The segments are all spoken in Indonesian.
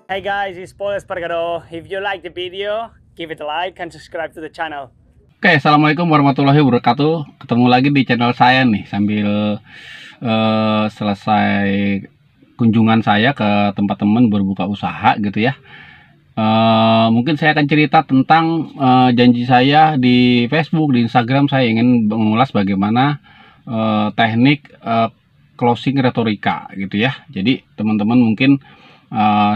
Hey guys, it's Paul Espargaro. If you like the video, give it a like and subscribe to the channel. Oke, assalamualaikum warahmatullahi wabarakatuh. Ketemu lagi di channel saya nih sambil selesai kunjungan saya ke tempat teman berbuka usaha gitu ya. Mungkin saya akan cerita tentang janji saya di Facebook, di Instagram. Saya ingin mengulas bagaimana teknik closing retorika gitu ya. Jadi teman-teman mungkin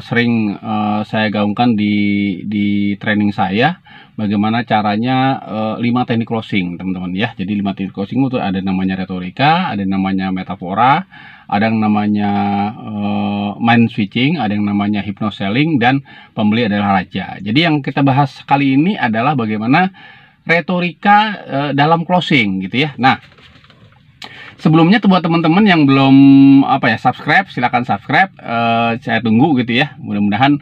sering saya gaungkan di training saya bagaimana caranya 5 teknik closing teman-teman ya. Jadi 5 teknik closing itu ada namanya retorika, ada namanya metafora, ada yang namanya mind switching, ada yang namanya hypnoselling, dan pembeli adalah raja. Jadi yang kita bahas kali ini adalah bagaimana retorika dalam closing gitu ya. Nah, sebelumnya buat teman-teman yang belum subscribe, silakan subscribe. Saya tunggu gitu ya. Mudah-mudahan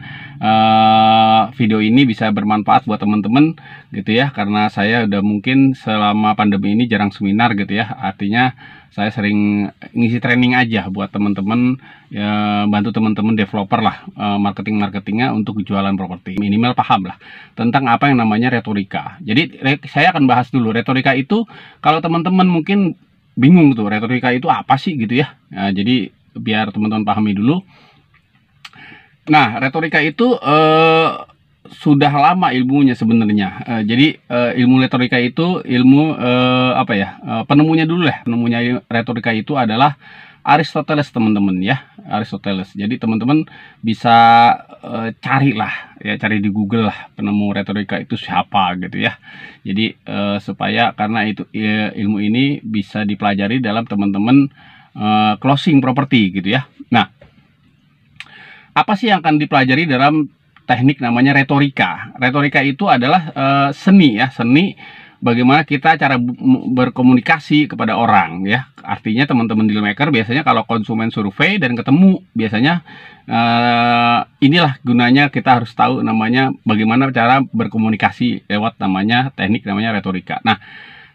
video ini bisa bermanfaat buat teman-teman gitu ya. Karena saya udah mungkin selama pandemi ini jarang seminar gitu ya. Artinya saya sering ngisi training aja buat teman-teman ya, bantu teman-teman developer lah marketingnya untuk jualan properti. Minimal paham lah tentang apa yang namanya retorika. Jadi saya akan bahas dulu retorika itu. Kalau teman-teman mungkin bingung tuh retorika itu apa sih gitu ya. Nah, jadi biar teman-teman pahami dulu. Nah, retorika itu sudah lama ilmunya sebenarnya. Jadi ilmu retorika itu ilmu penemunya dulu lah. Penemunya retorika itu adalah Aristoteles teman-teman ya, Aristoteles. Jadi teman-teman bisa carilah ya, cari di Google lah penemu retorika itu siapa gitu ya. Jadi supaya karena itu ilmu ini bisa dipelajari dalam teman-teman closing properti gitu ya. Nah, apa sih yang akan dipelajari dalam teknik namanya retorika? Retorika itu adalah seni ya, seni bagaimana kita cara berkomunikasi kepada orang ya. Artinya teman-teman dealmaker biasanya kalau konsumen survei dan ketemu biasanya inilah gunanya kita harus tahu namanya bagaimana cara berkomunikasi lewat namanya teknik namanya retorika. Nah,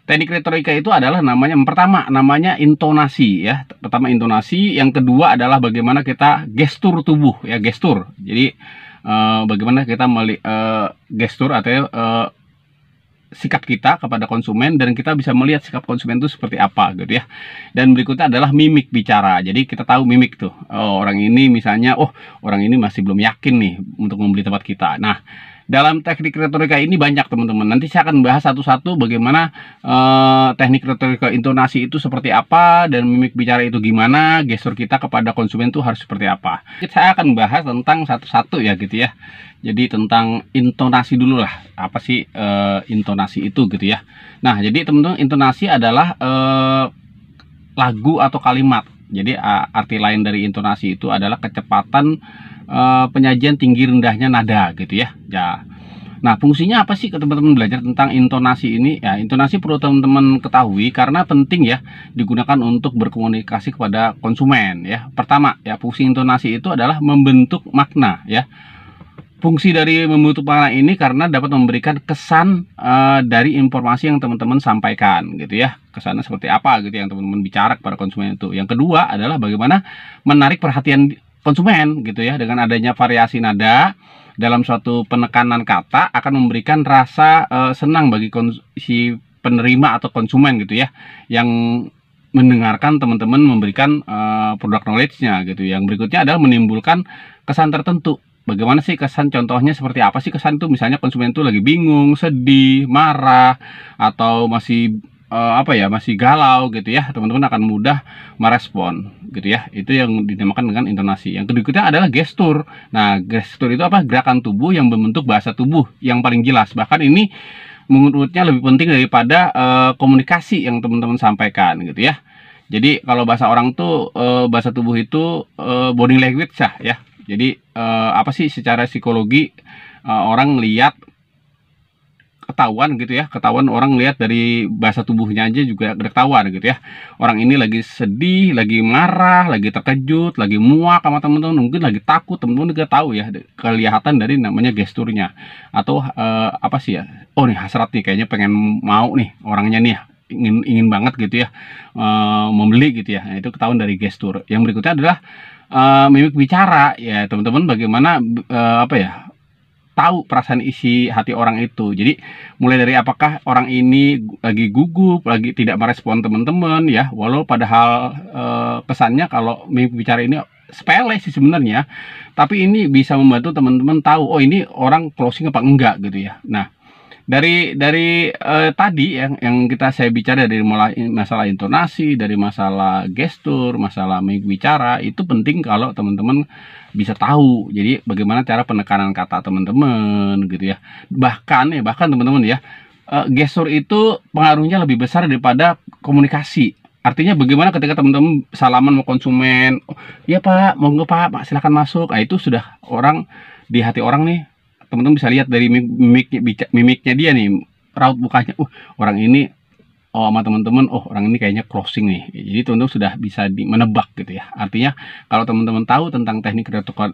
teknik retorika itu adalah namanya yang pertama namanya intonasi ya. Pertama intonasi, yang kedua adalah bagaimana kita gestur tubuh ya, gestur. Jadi bagaimana kita gestur atau sikap kita kepada konsumen, dan kita bisa melihat sikap konsumen itu seperti apa gitu ya. Dan berikutnya adalah mimik bicara. Jadi kita tahu mimik tuh, orang ini misalnya, orang ini masih belum yakin nih untuk membeli tempat kita. Nah, dalam teknik retorika ini banyak teman-teman. Nanti saya akan bahas satu-satu bagaimana teknik retorika intonasi itu seperti apa, dan mimik bicara itu gimana, gestur kita kepada konsumen itu harus seperti apa. Saya akan bahas tentang satu-satu ya gitu ya. Jadi tentang intonasi dulu lah. Apa sih intonasi itu gitu ya. Nah, jadi teman-teman, intonasi adalah lagu atau kalimat. Jadi arti lain dari intonasi itu adalah kecepatan penyajian tinggi rendahnya nada gitu ya. Nah, fungsinya apa sih teman-teman belajar tentang intonasi ini? Ya, intonasi perlu teman-teman ketahui karena penting ya digunakan untuk berkomunikasi kepada konsumen ya. Pertama ya, fungsi intonasi itu adalah membentuk makna ya. Fungsi dari membentuk makna ini karena dapat memberikan kesan dari informasi yang teman-teman sampaikan gitu ya. Kesannya seperti apa gitu yang teman-teman bicara kepada konsumen itu. Yang kedua adalah bagaimana menarik perhatian konsumen gitu ya. Dengan adanya variasi nada dalam suatu penekanan kata akan memberikan rasa senang bagi si penerima atau konsumen gitu ya, yang mendengarkan teman-teman memberikan produk knowledge-nya gitu. Yang berikutnya adalah menimbulkan kesan tertentu. Bagaimana sih kesan? Contohnya seperti apa sih kesan itu? Misalnya konsumen itu lagi bingung, sedih, marah, atau masih masih galau gitu ya. Teman-teman akan mudah merespon gitu ya. Itu yang dinamakan dengan intonasi. Yang berikutnya adalah gestur. Nah, gestur itu apa? Gerakan tubuh yang membentuk bahasa tubuh yang paling jelas. Bahkan ini menurutnya lebih penting daripada komunikasi yang teman-teman sampaikan gitu ya. Jadi kalau bahasa orang tuh bahasa tubuh itu body language ya. Jadi apa sih secara psikologi orang lihat ketahuan gitu ya, ketahuan orang lihat dari bahasa tubuhnya aja juga ketahuan gitu ya. Orang ini lagi sedih, lagi marah, lagi terkejut, lagi muak sama teman-teman, mungkin lagi takut, teman-teman juga tahu ya, kelihatan dari namanya gesturnya. Atau apa sih ya? Oh nih hasrat nih, kayaknya pengen mau nih orangnya nih, ingin banget gitu ya membeli gitu ya. Nah, itu ketahuan dari gestur. Yang berikutnya adalah mimik bicara, ya teman-teman bagaimana apa ya, tahu perasaan isi hati orang itu. Jadi mulai dari apakah orang ini lagi gugup, lagi tidak merespon teman-teman ya, walau padahal kesannya kalau mimik bicara ini sepele sih sebenarnya, tapi ini bisa membantu teman-teman tahu oh ini orang closing apa enggak gitu ya. Nah, dari tadi yang saya bicara dari mulai masalah intonasi, dari masalah gestur, masalah mimik bicara, itu penting kalau teman-teman bisa tahu. Jadi bagaimana cara penekanan kata teman-teman gitu ya. Bahkan teman-teman ya, gestur itu pengaruhnya lebih besar daripada komunikasi. Artinya bagaimana ketika teman-teman salaman mau konsumen, oh, ya Pak, mau nggak Pak, silakan masuk. Nah, itu sudah orang di hati orang nih. Teman-teman bisa lihat dari mimiknya dia nih, raut mukanya. Orang ini, oh sama teman-teman, oh orang ini kayaknya closing nih. Jadi teman-teman sudah bisa menebak gitu ya. Artinya kalau teman-teman tahu tentang teknik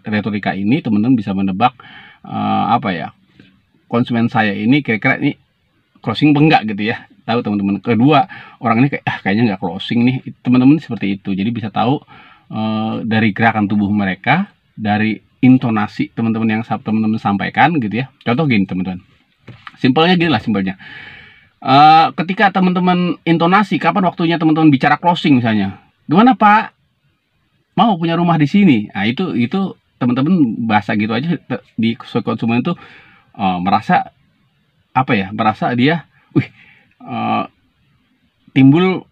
retorika ini, teman-teman bisa menebak apa ya, konsumen saya ini kira-kira ini closing apa enggak gitu ya. Tahu teman-teman. Kedua, orang ini kayaknya nggak closing nih. Teman-teman seperti itu. Jadi bisa tahu dari gerakan tubuh mereka, dari intonasi teman-teman yang teman-teman sampaikan gitu ya. Contoh gini teman-teman, simpelnya gini lah simpelnya. Ketika teman-teman intonasi, kapan waktunya teman-teman bicara closing misalnya, gimana Pak, mau punya rumah di sini? Nah itu teman-teman bahasa gitu aja di konsumen itu merasa apa ya, merasa dia timbul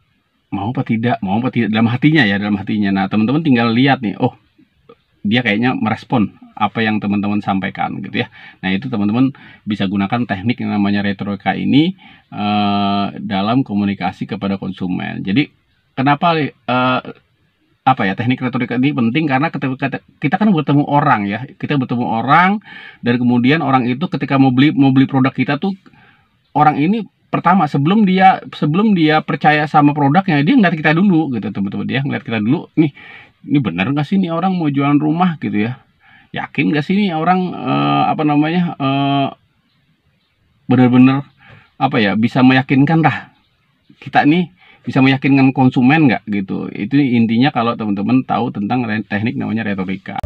mau apa tidak dalam hatinya ya, dalam hatinya. Nah teman-teman tinggal lihat nih, oh dia kayaknya merespon apa yang teman-teman sampaikan gitu ya. Nah itu teman-teman bisa gunakan teknik yang namanya retorika ini dalam komunikasi kepada konsumen. Jadi kenapa apa ya, teknik retorika ini penting, karena ketika kita kan bertemu orang ya, kita bertemu orang dan kemudian orang itu ketika mau beli produk kita tuh, orang ini pertama sebelum dia percaya sama produknya, dia ngeliat kita dulu gitu teman-teman. Dia ngeliat kita dulu, nih ini benar nggak sih nih orang mau jualan rumah gitu ya, yakin nggak sih nih orang apa namanya benar-benar apa ya, bisa meyakinkan lah kita nih, bisa meyakinkan konsumen nggak gitu. Itu intinya kalau teman-teman tahu tentang teknik namanya retorika.